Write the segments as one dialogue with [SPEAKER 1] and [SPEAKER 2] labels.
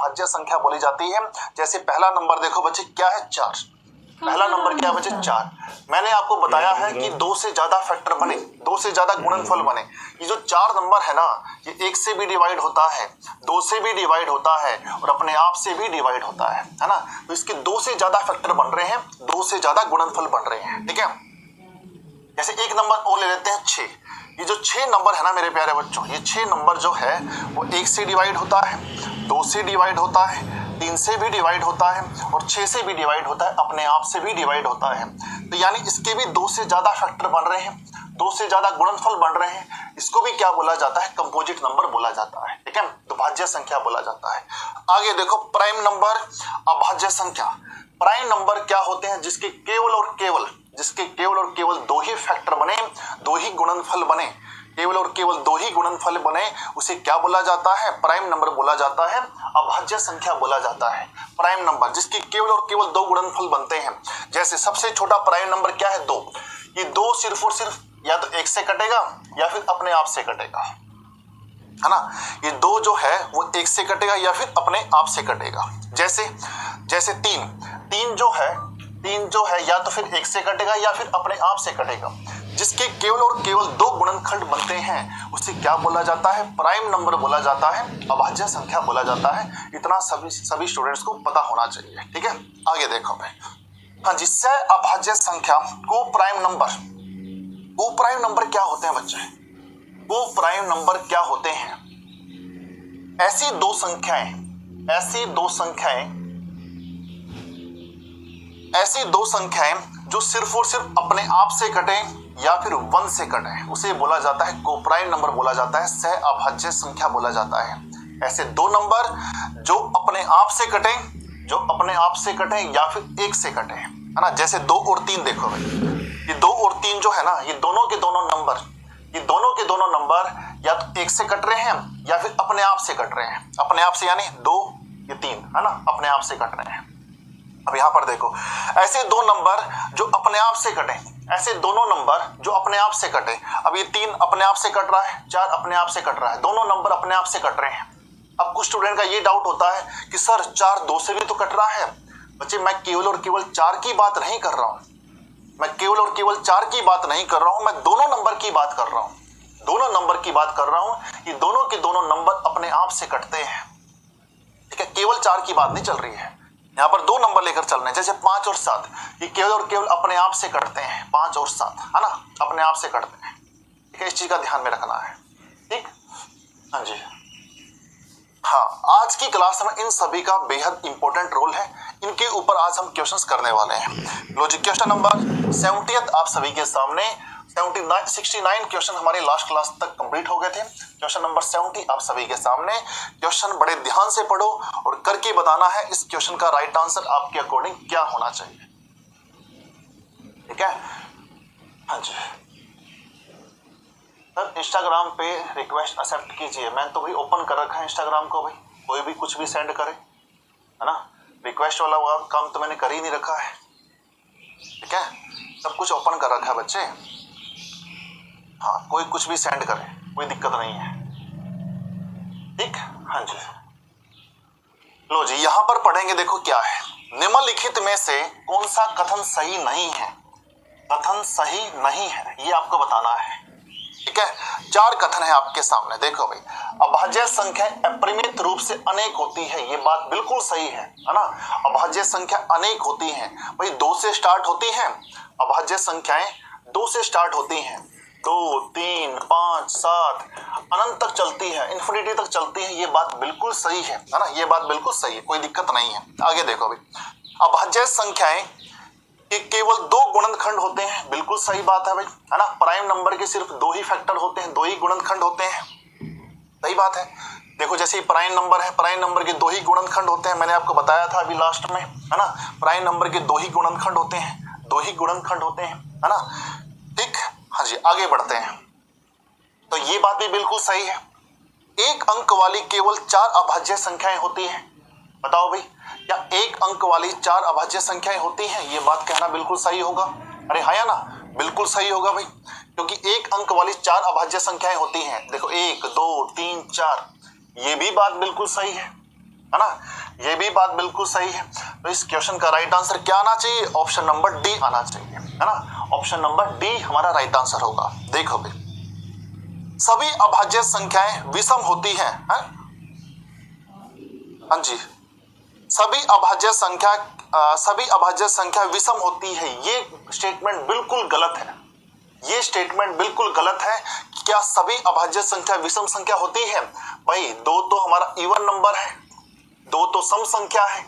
[SPEAKER 1] अभाज्य संख्या बोली जाती है। जैसे पहला नंबर देखो बच्चे क्या है, 4। पहला नंबर क्या है बच्चे, 4। मैंने आपको बताया है कि 2 से ज्यादा फैक्टर बने, 2 से ज्यादा गुणनफल बने। ये जो 4 नंबर है ना, ये 1 से भी डिवाइड होता है, 2 से भी डिवाइड होता है और अपने आप से भी डिवाइड होता है ना। तो इसके 2 से ज्यादा फैक्टर बन रहे हैं, 2 से ज्यादा गुणनफल बन रहे हैं, ठीक है। जैसे एक नंबर और ले लेते हैं 6। ये जो 6 नंबर है ना मेरे प्यारे बच्चों, ये 6 नंबर जो है वो 1 से डिवाइड होता है, 2 से डिवाइड होता है, 3 से भी डिवाइड होता है और 6 से भी डिवाइड होता है, अपने आप से भी डिवाइड होता है। तो यानी इसके भी 2 से ज्यादा फैक्टर बन रहे हैं, 2 से ज्यादा गुणनफल बन रहे हैं। इसको भी क्या बोला जाता है, कंपोजिट नंबर बोला जाता है, ठीक है, दुभाज्य संख्या बोला जाता है। आगे देखो प्राइम नंबर, अभाज्य संख्या। प्राइम नंबर क्या होते हैं, जिसके केवल और केवल 2 ही फैक्टर बने, 2 ही गुणनफल बने, केवल और केवल 2 ही गुणनफल बने, उसे क्या बोला जाता है, प्राइम नंबर बोला जाता है, अभाज्य संख्या बोला जाता है। प्राइम नंबर जिसके केवल और केवल 2 गुणनफल बनते हैं। जैसे सबसे छोटा प्राइम नंबर क्या है, 2। ये 2 सिर्फ और सिर्फ या तो 1 से कटेगा या फिर अपने आप से कटेगा, है ना। ये 2 जो है वो 1 से कटेगा या फिर अपने आप से कटेगा। जैसे 3 जो है या तो फिर 1 से कटेगा या फिर अपने आप से कटेगा। जिसके केवल और केवल 2 गुणनखंड बनते हैं उसे क्या बोला जाता है, प्राइम नंबर बोला जाता है, अभाज्य संख्या बोला जाता है। इतना सभी स्टूडेंट्स को पता होना चाहिए, ठीक है। आगे देखो भाई, हाँ जी, अभाज्य संख्या को प्राइम नंबर क्या होते हैं बच्चे, वो प्राइम नंबर क्या होते हैं, ऐसी दो संख्याएं जो सिर्फ और सिर्फ अपने आप से कटे या फिर 1 से कटे, उसे बोला जाता है कोप्राइम नंबर बोला जाता है, सह अभाज्य संख्या बोला जाता है। ऐसे 2 नंबर जो अपने आप से कटे या फिर 1 से कटे, है ना। जैसे 2 और 3 देखो भाई, ये 2 और 3 जो है ना, ये दोनों के दोनों नंबर या तो 1 से कट रहे हैं या फिर अपने आप से कट रहे हैं। अपने आप से यानी 2 ये 3, है ना, अपने आप से कट रहे हैं। अब यहां पर देखो, ऐसे 2 नंबर जो अपने आप से कटे, ऐसे दोनों नंबर जो अपने आप से कटे। अब ये 3 अपने आप से कट रहा है, 4 अपने आप से कट रहा है, दोनों नंबर अपने आप से कट रहे हैं। अब कुछ स्टूडेंट का ये डाउट होता है कि सर 4 2 से भी तो कट रहा है। बच्चे मैं केवल और केवल 4 की बात नहीं कर रहा हूं, मैं दोनों नंबर की बात कर रहा हूं, ये दोनों के दोनों नंबर अपने आप से कटते हैं, ठीक है। केवल 4 की बात नहीं चल रही है, यहाँ पर 2 नंबर लेकर चल रहे हैं। जैसे 5 और 7, ये केवल और केवल अपने आप से कटते हैं, 5 और 7, है ना, अपने आप से कटते हैं, ठीक है। इस चीज का ध्यान में रखना है, ठीक, हाँ जी। हाँ, आज की क्लास में इन सभी का बेहद इंपॉर्टेंट रोल है, इनके ऊपर आज हम क्वेश्चंस करने वाले हैं। लॉजिक क्वेश्चन नंबर 70 आप सभी के सामने, 69 क्वेश्चन हमारे लास्ट क्लास तक कंप्लीट हो गए थे। क्वेश्चन नंबर 70 आप सभी के सामने। क्वेश्चन बड़े ध्यान से पढ़ो और करके बताना है इस क्वेश्चन का राइट आंसर आपके अकॉर्डिंग क्या होना चाहिए, ठीक है। हाँ जी सर, इंस्टाग्राम पे रिक्वेस्ट एक्सेप्ट कीजिए। मैंने तो भाई ओपन कर रखा है इंस्टाग्राम को, भाई कोई भी कुछ भी सेंड करे, है ना। रिक्वेस्ट वाला काम तो मैंने कर ही नहीं रखा है, ठीक है, सब कुछ ओपन कर रखा है बच्चे। हाँ, कोई कुछ भी सेंड करे, कोई दिक्कत नहीं है, ठीक। हाँ जी, लो जी, यहां पर पढ़ेंगे, देखो क्या है, निम्नलिखित में से कौन सा कथन सही नहीं है, ये आपको बताना है, ठीक है। 4 कथन है आपके सामने, देखो भाई। अभाज्य संख्या अपरिमित रूप से अनेक होती है, ये बात बिल्कुल सही है ना। अभाज्य संख्या अनेक होती है भाई, 2 से स्टार्ट होती है, अभाज्य संख्याएं 2 से स्टार्ट होती हैं, 2 3 5 7 अनंत तक चलती है, इन्फिनिटी तक चलती है, ये बात बिल्कुल सही है ना, ये बात बिल्कुल सही है, कोई दिक्कत नहीं है। आगे देखो भाई, अभाज्य संख्याएं कि केवल 2 गुणनखंड होते हैं, बिल्कुल सही बात है भाई, है ना। प्राइम नंबर के सिर्फ 2 ही फैक्टर होते हैं, 2 ही गुणनखंड होते हैं, सही बात है। देखो जैसे प्राइम नंबर है, प्राइम नंबर के 2 ही गुणनखंड होते हैं, मैंने आपको बताया था अभी लास्ट में, है ना। प्राइम नंबर के 2 ही गुणनखंड होते हैं, 2 ही गुणनखंड होते हैं, है ना, ठीक। हाँ जी, आगे बढ़ते हैं। तो ये बात भी बिल्कुल सही है। 1 अंक वाली केवल 4 अभाज्य संख्याएं होती हैं, बताओ भाई, क्या 1 अंक वाली 4 अभाज्य संख्याएं होती हैं? ये बात कहना बिल्कुल सही होगा, अरे हाँ या ना, बिल्कुल सही होगा भाई, क्योंकि 1 अंक वाली 4 अभाज्य संख्याएं होती हैं। देखो 1 2 3 4, ये भी बात बिल्कुल सही है, है ना, ये भी बात बिल्कुल सही है। तो इस क्वेश्चन का राइट आंसर क्या आना चाहिए? ऑप्शन नंबर डी आना चाहिए, है ना, ऑप्शन नंबर डी हमारा राइट आंसर होगा। देखो भाई, सभी अभाज्य संख्याएं विषम होती हैं, है? हाँ जी, सभी अभाज्य संख्या विषम होती है, ये स्टेटमेंट बिल्कुल गलत है। ये स्टेटमेंट बिल्कुल गलत है। क्या सभी अभाज्य संख्या विषम संख्या होती है? भाई दो तो हमारा इवन नंबर है, दो तो सम संख्या है,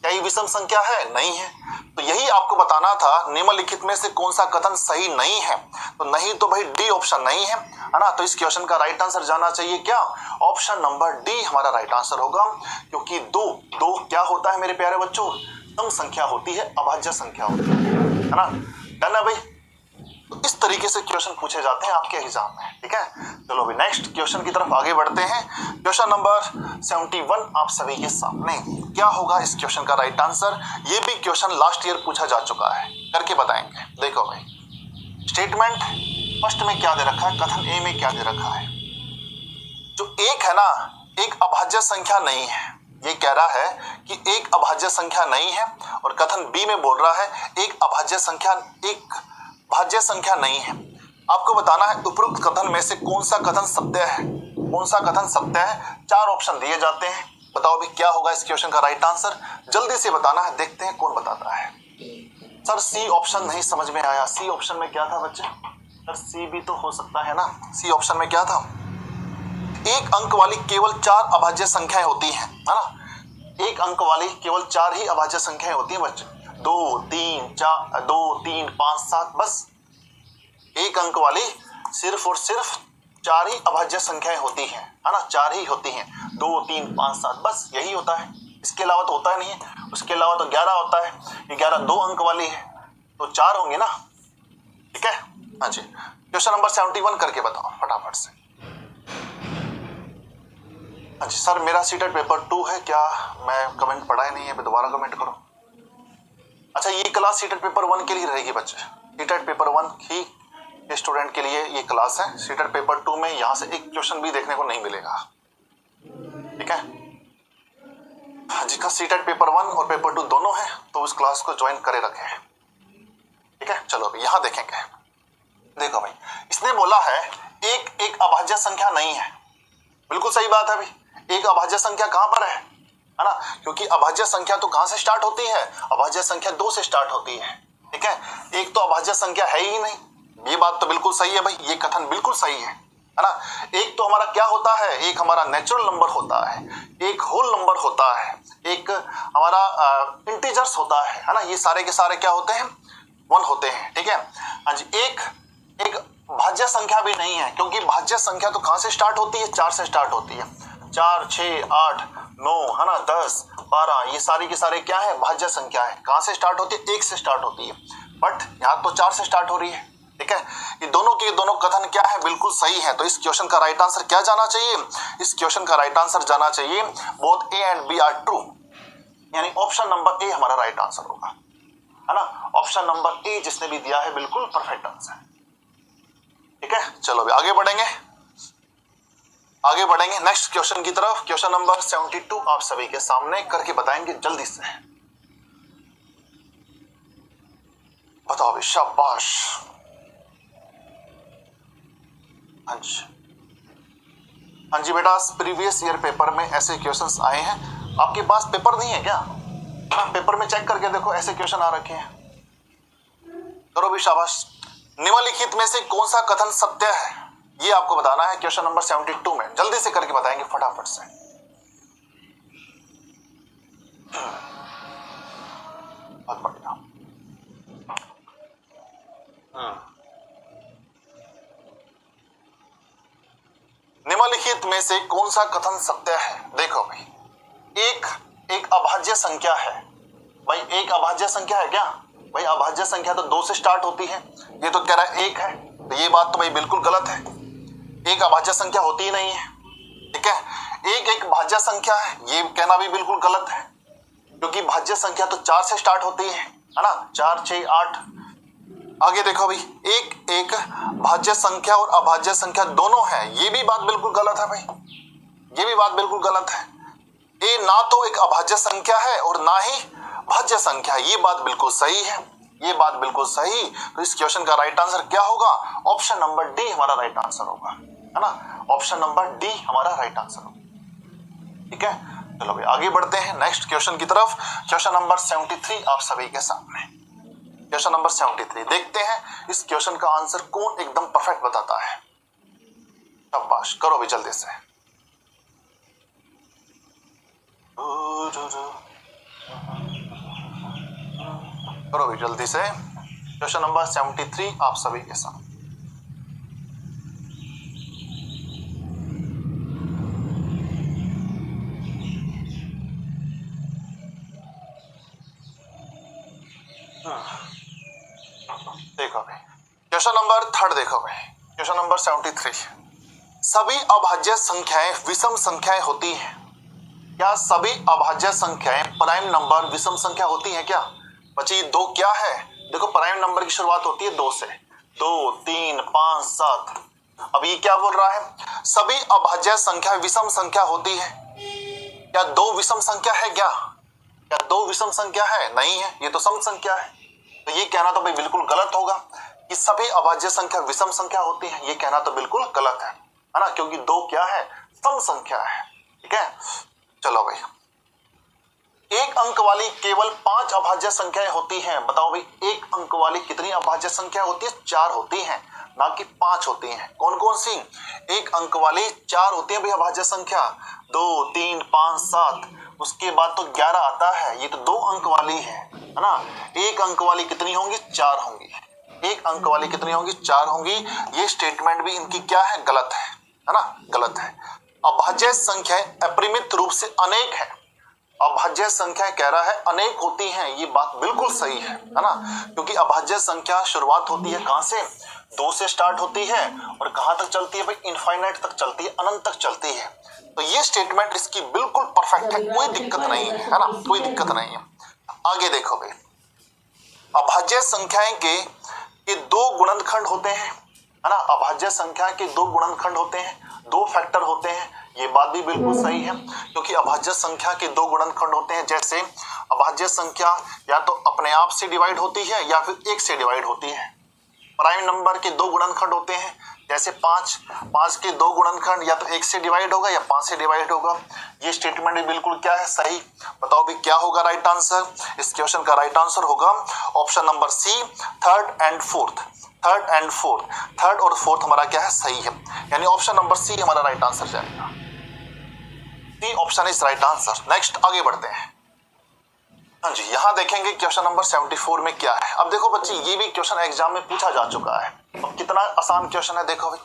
[SPEAKER 1] क्या ये विषम संख्या है? नहीं है। तो यही आपको बताना था निम्नलिखित में से कौन सा कथन सही नहीं है। तो नहीं तो भाई डी ऑप्शन नहीं है ना। तो इस क्वेश्चन का राइट आंसर जाना चाहिए क्या? ऑप्शन नंबर डी हमारा राइट आंसर होगा, क्योंकि दो क्या होता है मेरे प्यारे बच्चों? सम संख्या होती है, अभाज्य संख्या होती है ना। डन है भाई। तो इस तरीके से क्वेश्चन पूछे जाते हैं आपके एग्जाम में, ठीक है। चलो अभी नेक्स्ट क्वेश्चन की तरफ आगे बढ़ते हैं। क्वेश्चन नंबर 71 आप सभी के सामने। क्या होगा इस क्वेश्चन का राइट आंसर? ये भी क्वेश्चन लास्ट ईयर पूछा जा चुका है, करके बताएंगे। देखो भाई, स्टेटमेंट फर्स्ट में क्या दे रखा है, कथन ए में क्या दे रखा है? जो एक है ना, एक अभाज्य संख्या नहीं है। ये कह रहा है कि एक अभाज्य संख्या नहीं है, और कथन बी में बोल रहा है एक भाज्य संख्या नहीं है। आपको बताना है उपरोक्त कथन में से कौन सा कथन सत्य है, कौन सा कथन सत्य है। 4 ऑप्शन दिए जाते हैं, बताओ भी क्या होगा इस क्वेश्चन का राइट आंसर? जल्दी से बताना है, देखते हैं कौन बताता है। सर सी ऑप्शन नहीं समझ में आया। सी ऑप्शन में क्या था बच्चे? सर सी भी तो हो सकता है ना। सी ऑप्शन में क्या था? एक अंक वाली केवल 4 अभाज्य संख्याएं होती हैं, है ना। एक अंक वाली केवल 4 ही अभाज्य संख्याएं होती हैं बच्चे। 2 3 4 2 3 5 7, बस एक अंक वाली सिर्फ और सिर्फ 4 ही अभाज्य संख्याएं होती हैं, है ना। 4 ही होती हैं, 2 3 5 7, बस यही होता है। इसके अलावा तो होता ही नहीं है। उसके अलावा तो 11 होता है। ये 11 2 अंक वाली है, तो 4 होंगे ना, ठीक है। हाँ जी, क्वेश्चन नंबर 71 करके बताओ फटाफट से। हाँ जी सर, मेरा सीटेट पेपर 2 है क्या? मैं कमेंट पढ़ा ही नहीं है, दोबारा कमेंट करो। अच्छा, ये क्लास सीटेट पेपर 1 के लिए रहेगी बच्चे। सीटेट पेपर 1 ही स्टूडेंट के लिए ये क्लास है। सीटेट पेपर 2 में यहां से एक क्वेश्चन भी देखने को नहीं मिलेगा, ठीक है। जिसका सीटेट पेपर 1 और पेपर 2 दोनों है, तो उस क्लास को ज्वाइन करे रखे हैं, ठीक है। चलो अभी यहां देखेंगे। देखो भाई, इसने बोला है एक अभाज्य संख्या नहीं है। बिल्कुल सही बात है भाई। एक अभाज्य संख्या कहां पर है ना, क्योंकि अभाज्य संख्या तो कहां से स्टार्ट होती है? अभाज्य संख्या 2 से स्टार्ट होती है, ठीक है। एक तो अभाज्य संख्या है ही नहीं, ये बात तो बिल्कुल सही है भाई, ये कथन बिल्कुल सही है ना। एक तो हमारा क्या होता है? एक हमारा नेचुरल नंबर होता है, एक होल नंबर होता है, एक हमारा इंटीजर्स होता है ना। ये सारे के सारे क्या होते हैं? 1 होते हैं, ठीक है। हाँ जी, एक भाज्य संख्या भी नहीं है, क्योंकि भाज्य संख्या तो कहां से स्टार्ट होती है? 4 से स्टार्ट होती है। 4 6 8 9, है ना, 10 12, ये सारी के सारे क्या है? भाज्य संख्या है। कहां से स्टार्ट होती है? 1 से स्टार्ट होती है, बट यहाँ तो 4 से स्टार्ट हो रही है, ठीक है। ये दोनों के दोनों कथन क्या है? बिल्कुल सही है। तो इस क्वेश्चन का राइट आंसर क्या जाना चाहिए? इस क्वेश्चन का राइट आंसर जाना चाहिए both A and B are true, यानी ऑप्शन नंबर ए हमारा राइट आंसर होगा, है ना। ऑप्शन नंबर ए जिसने भी दिया है बिल्कुल परफेक्ट आंसर, ठीक है। चलो अभी आगे बढ़ेंगे नेक्स्ट क्वेश्चन की तरफ। क्वेश्चन नंबर 72 आप सभी के सामने करके बताएंगे जल्दी से। बताओ भाई, शाबाश। हाँ जी बेटा, प्रीवियस ईयर पेपर में ऐसे क्वेश्चंस आए हैं। आपके पास पेपर नहीं है क्या? पेपर में चेक करके देखो, ऐसे क्वेश्चन आ रखे हैं। करो भी शाबाश। निम्नलिखित में से कौन सा कथन सत्य है, ये आपको बताना है क्वेश्चन नंबर 72 में। जल्दी से करके बताएंगे फटाफट से। बहुत बढ़िया। निम्नलिखित में से कौन सा कथन सत्य है? देखो भाई, एक अभाज्य संख्या है। भाई एक अभाज्य संख्या है क्या? भाई अभाज्य संख्या तो 2 से स्टार्ट होती है। ये तो कह रहा है 1 है, तो ये बात तो भाई बिल्कुल गलत है। एक अभाज्य संख्या होती ही नहीं है, ठीक है। एक भाज्य संख्या है, ये कहना भी बिल्कुल गलत है, क्योंकि भाज्य संख्या तो 4 से स्टार्ट होती है ना। 4 6 8। आगे देखो भाई, एक भाज्य संख्या और अभाज्य संख्या दोनों है, ये भी बात बिल्कुल गलत है भाई, ये भी बात बिल्कुल गलत है। ए ना तो एक अभाज्य संख्या है और ना ही भाज्य संख्या है। ये बात बिल्कुल सही है, ये बात बिल्कुल सही। तो इस क्वेश्चन का राइट आंसर क्या होगा? ऑप्शन नंबर डी हमारा राइट आंसर होगा, है ना। ऑप्शन नंबर डी हमारा राइट आंसर होगा। ठीक है, चलो भाई आगे बढ़ते हैं नेक्स्ट क्वेश्चन की तरफ। क्वेश्चन नंबर 73 आप सभी के सामने। क्वेश्चन नंबर 73 देखते हैं इस क्वेश्चन का आंसर कौन एकदम परफेक्ट बताता है। शाबाश, करो भी जल्दी से। करो भी जल्दी से। क्वेश्चन नंबर 73 आप सभी के सामने। देखो भाई क्वेश्चन नंबर 3 देखो भाई, क्वेश्चन नंबर 73। सभी अभाज्य संख्याएं विषम संख्याएं होती हैं। क्या सभी अभाज्य संख्याएं प्राइम नंबर विषम संख्या होती हैं क्या? बच्चे दो क्या है? देखो प्राइम नंबर की शुरुआत होती है 2 से, 2, 3, 5, 7। अब ये क्या बोल रहा है? सभी अभाज्य संख्या विषम संख्या होती है। क्या 2 विषम संख्या है क्या? क्या 2 विषम संख्या है? नहीं है, ये तो सम संख्या है। तो ये कहना तो भाई बिल्कुल गलत होगा कि सभी अभाज्य संख्या विषम संख्या होती है। ये कहना तो बिल्कुल गलत है ना, क्योंकि 2 क्या है? सम संख्या है। ठीक है, चलो भाई एक अंक वाली केवल 5 अभाज्य संख्याएं होती हैं। बताओ भाई एक अंक वाली कितनी अभाज्य संख्या होती है? 4 होती हैं, ना कि 5 होती हैं। कौन कौन सी? एक अंक वाली 4 होती है भाई अभाज्य संख्या, 2, 3, 5, 7। उसके बाद तो 11 आता है, ये तो 2 अंक वाली है ना। एक अंक वाली कितनी होंगी? 4 होंगी। एक अंक वाली कितनी होंगी? 4 होंगी। ये स्टेटमेंट भी इनकी क्या है? गलत है ना, गलत है। अभाज्य संख्याएं अपरिमित रूप से अनेक है। अभाज्य संख्या कह रहा है अनेक होती हैं, ये बात बिल्कुल सही है ना, क्योंकि अभाज्य संख्या शुरुआत होती है कहां से? 2 से स्टार्ट होती है और कहां तक चलती है भाई? इनफाइनाइट तक चलती है, अनंत तक चलती है। तो ये स्टेटमेंट इसकी बिल्कुल परफेक्ट है, कोई दिक्कत नहीं है ना, कोई दिक्कत नहीं है। आगे देखो भाई अभाज्य संख्याएं के 2 गुणनखंड होते हैं, है ना। अभाज्य संख्या के 2 गुणनखंड होते हैं, 2 फैक्टर होते हैं। ये बात भी बिल्कुल सही है, क्योंकि अभाज्य संख्या के 2 गुणनखंड होते हैं। जैसे अभाज्य संख्या या तो अपने आप से डिवाइड होती है या फिर 1 से डिवाइड होती है। प्राइम नंबर के 2 गुणनखंड होते हैं, जैसे 5 के 2 गुणनखंड या तो 1 से डिवाइड होगा या 5 से डिवाइड होगा। ये स्टेटमेंट भी बिल्कुल क्या है? सही। बताओ भी क्या होगा राइट आंसर? इस क्वेश्चन का राइट आंसर होगा option number C, 3rd and 4th। 3rd and 4th, 3rd और 4th हमारा क्या है? सही है, यानी ऑप्शन नंबर सी हमारा राइट आंसर जाएगा। C option is right answer. Next आगे बढ़ते हैं। हाँ जी, यहां देखेंगे क्वेश्चन नंबर 74 में क्या है। अब देखो बच्चे ये भी क्वेश्चन एग्जाम में पूछा जा चुका है। अब कितना आसान क्वेश्चन है देखो भाई,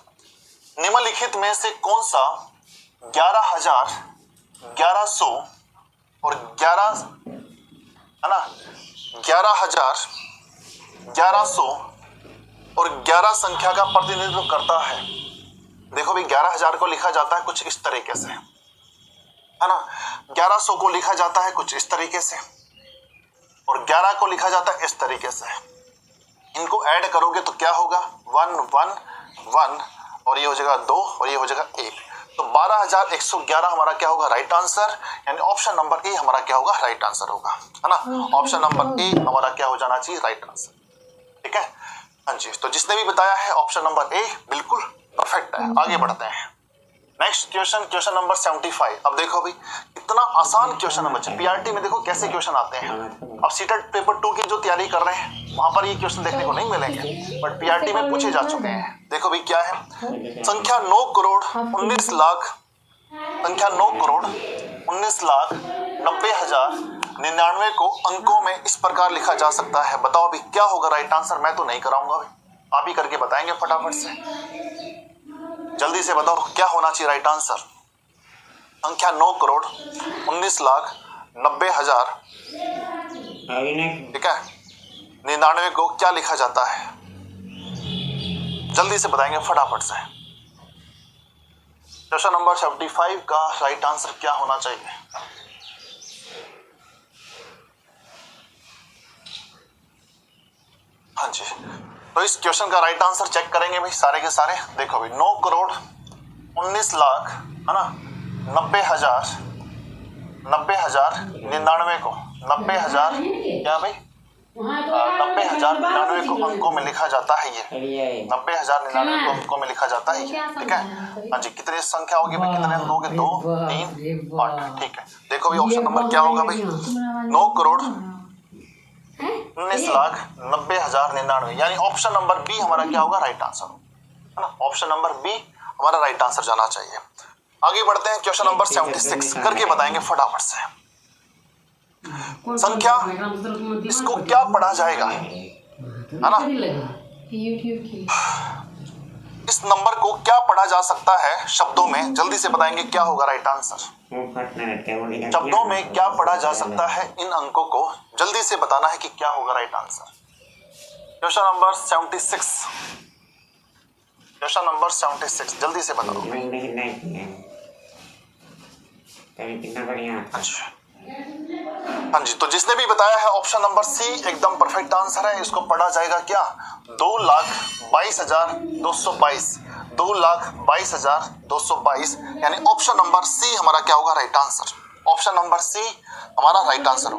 [SPEAKER 1] निम्नलिखित में से कौन सा 11,000, 1100 और 11 है ना 11,000, 1100 और 11 संख्या का प्रतिनिधित्व करता है। देखो भाई 11,000 को लिखा जाता है कुछ इस तरीके से, है ना। 1100 को लिखा जाता है कुछ इस तरीके से और 11 को लिखा जाता है इस तरीके से। इनको ऐड करोगे तो क्या होगा? 1 1 1 और ये हो जाएगा 2 और ये हो जाएगा 1। तो 12,111 हमारा क्या होगा? राइट आंसर, यानी ऑप्शन नंबर ए हमारा क्या होगा? राइट आंसर होगा, है ना। ऑप्शन नंबर ए हमारा क्या हो जाना चाहिए? Right answer. ठीक है, हाँ जी। तो जिसने भी बताया है ऑप्शन नंबर ए बिल्कुल परफेक्ट है। आगे बढ़ते हैं नेक्स्ट क्वेश्चन, क्वेश्चन नंबर 75। अब देखो भाई कितना आसान क्वेश्चन है बच्चे। पीआरटी में देखो कैसे क्वेश्चन आते हैं। अब सीटेट पेपर 2 की जो तैयारी कर रहे हैं वहां पर ये क्वेश्चन देखने को नहीं मिलेंगे, बट पीआरटी में पूछे जा चुके हैं। देखो भाई क्या है, संख्या 9 करोड़ 19 लाख, संख्या 9 करोड़ 19 लाख 90,099 को अंकों में इस प्रकार लिखा जा सकता है। बताओ भाई क्या होगा राइट आंसर? मैं तो नहीं कराऊंगा भाई, आप ही करके बताएंगे फटाफट से। जल्दी से बताओ क्या होना चाहिए राइट आंसर? संख्या 9 करोड़ 19 लाख 90,000, ठीक है, 99 को क्या लिखा जाता है? जल्दी से बताएंगे फटाफट से। क्वेश्चन नंबर 75 का राइट आंसर क्या होना चाहिए? हाँ जी, तो इस क्वेश्चन का राइट आंसर चेक करेंगे भाई सारे के सारे। देखो भाई 9 करोड़ 19 लाख है ना 90,000 90,099 को 90,000 क्या भाई 90,099 को अंकों में लिखा जाता है। ये 90,099 को अंकों में लिखा जाता है ये, ठीक है। हाँ जी, कितनी संख्या होगी भाई, कितने अंक होंगे, 2 3 8, ठीक है। देखो भाई ऑप्शन नंबर क्या होगा भाई, 9,19,90,099, यानी ऑप्शन नंबर बी हमारा क्या होगा, राइट आंसर, है ना। ऑप्शन नंबर बी हमारा राइट आंसर जाना चाहिए। आगे बढ़ते हैं, क्वेश्चन नंबर 76 करके बताएंगे फटाफट से। संख्या, इसको क्या पढ़ा जाएगा, है ना। इस नंबर को क्या पढ़ा जा सकता है शब्दों में, जल्दी से बताएंगे क्या होगा राइट आंसर। शब्दों में क्या पढ़ा जा सकता है, इन अंकों को जल्दी से बताना है कि क्या होगा right answer. Question number 76, question number 76 जल्दी से बताओ। हाँ जी, तो जिसने भी बताया है ऑप्शन नंबर सी एकदम परफेक्ट आंसर है। इसको पढ़ा जाएगा क्या, 2,22,222, 2,22,222, यानी ऑप्शन नंबर सी हमारा क्या होगा right answer. Option number C हमारा राइट आंसर होगा।